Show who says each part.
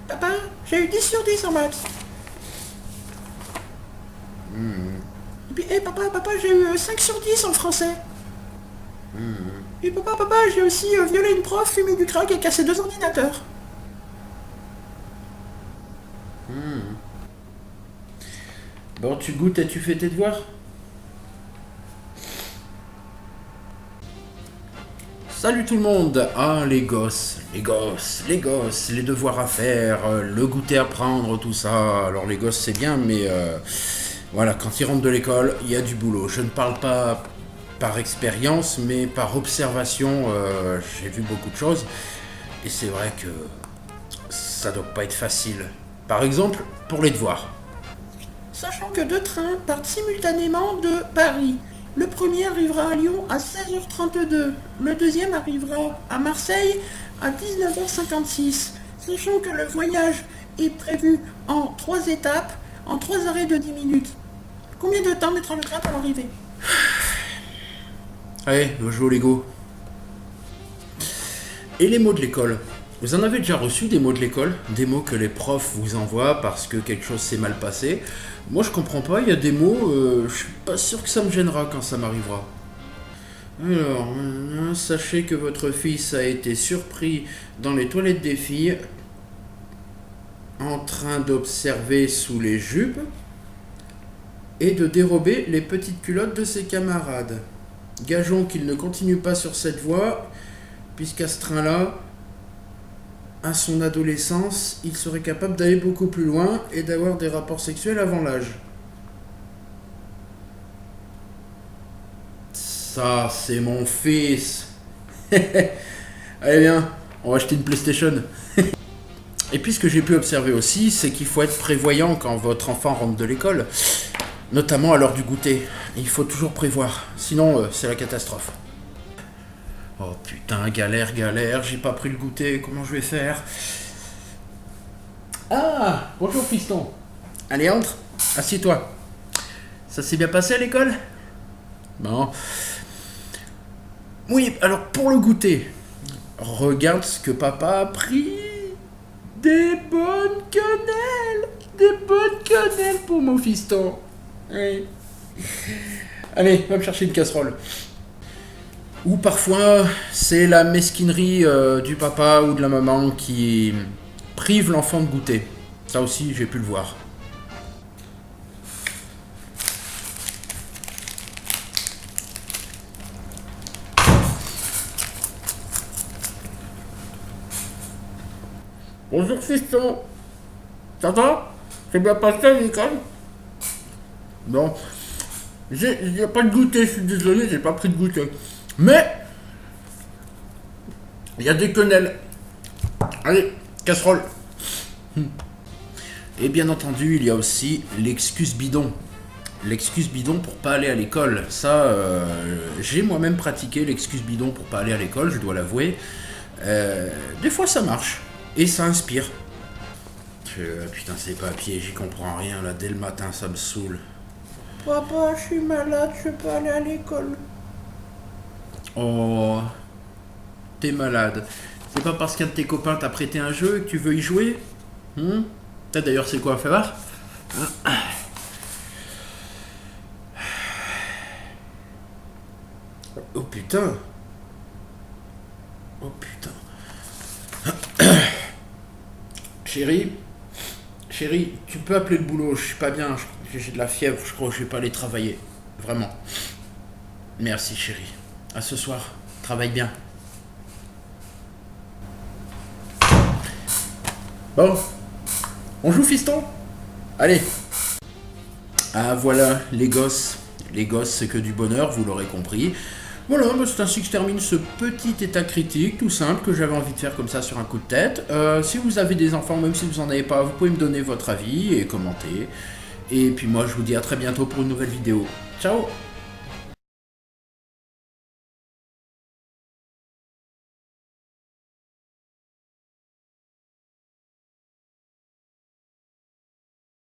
Speaker 1: Papa, j'ai eu 10 sur 10 en maths. Et puis, papa, j'ai eu 5 sur 10 en français. Et papa, j'ai aussi violé une prof, fumé du crack et cassé 2 ordinateurs.
Speaker 2: Bon, tu goûtes et tu fais tes devoirs? Salut tout le monde. Ah, les gosses, les devoirs à faire, le goûter à prendre, tout ça. Alors les gosses c'est bien, mais voilà, quand ils rentrent de l'école, il y a du boulot. Je ne parle pas par expérience, mais par observation. J'ai vu beaucoup de choses, et c'est vrai que ça doit pas être facile. Par exemple, pour les devoirs.
Speaker 1: Sachant que 2 trains partent simultanément de Paris. Le premier arrivera à Lyon à 16h32. Le deuxième arrivera à Marseille à 19h56. Sachant que le voyage est prévu en 3 étapes, en 3 arrêts de 10 minutes. Combien de temps mettra le train pour arriver?
Speaker 2: Allez, on joue au Lego. Et les mots de l'école? Vous en avez déjà reçu des mots de l'école? Des mots que les profs vous envoient parce que quelque chose s'est mal passé? Moi je comprends pas, il y a des mots, je suis pas sûr que ça me gênera quand ça m'arrivera. Alors, sachez que votre fils a été surpris dans les toilettes des filles en train d'observer sous les jupes et de dérober les petites culottes de ses camarades. Gageons qu'il ne continue pas sur cette voie, puisqu'à ce train-là, à son adolescence, il serait capable d'aller beaucoup plus loin et d'avoir des rapports sexuels avant l'âge. Ça, c'est mon fils. Allez, viens, on va acheter une PlayStation. Et puis ce que j'ai pu observer aussi, c'est qu'il faut être prévoyant quand votre enfant rentre de l'école, notamment à l'heure du goûter. Il faut toujours prévoir, sinon c'est la catastrophe. Oh putain, galère, j'ai pas pris le goûter, comment je vais faire? Ah, bonjour fiston. Allez, entre, assieds-toi. Ça s'est bien passé à l'école? Bon. Oui, alors pour le goûter, regarde ce que papa a pris. Des bonnes quenelles pour mon fiston. Oui. Allez, va me chercher une casserole. Ou parfois, c'est la mesquinerie du papa ou de la maman qui prive l'enfant de goûter. Ça aussi, j'ai pu le voir. Bonjour fiston. Ça va? C'est bien passé à l'école? Bon. J'ai pas de goûter, je suis désolé, j'ai pas pris de goûter. Mais il y a des quenelles. Allez, casserole. Et bien entendu, il y a aussi l'excuse bidon. L'excuse bidon pour pas aller à l'école. Ça, j'ai moi-même pratiqué l'excuse bidon pour pas aller à l'école, je dois l'avouer. Des fois, ça marche. Et ça inspire. Putain, c'est papier, j'y comprends rien. Là, dès le matin, ça me saoule.
Speaker 1: Papa, je suis malade, je peux aller à l'école.
Speaker 2: Oh, t'es malade. C'est pas parce qu'un de tes copains t'a prêté un jeu que tu veux y jouer? D'ailleurs, c'est quoi, fais voir? Oh putain. Oh putain. Chérie, tu peux appeler le boulot, je suis pas bien, j'ai de la fièvre, je crois que je vais pas aller travailler. Vraiment. Merci chérie. À ce soir, travaille bien. Bon, on joue fiston? Allez. Ah voilà, les gosses, c'est que du bonheur, vous l'aurez compris. Voilà, c'est ainsi que je termine ce petit état critique, tout simple, que j'avais envie de faire comme ça sur un coup de tête. Si vous avez des enfants, même si vous n'en avez pas, vous pouvez me donner votre avis et commenter. Et puis moi, je vous dis à très bientôt pour une nouvelle vidéo. Ciao!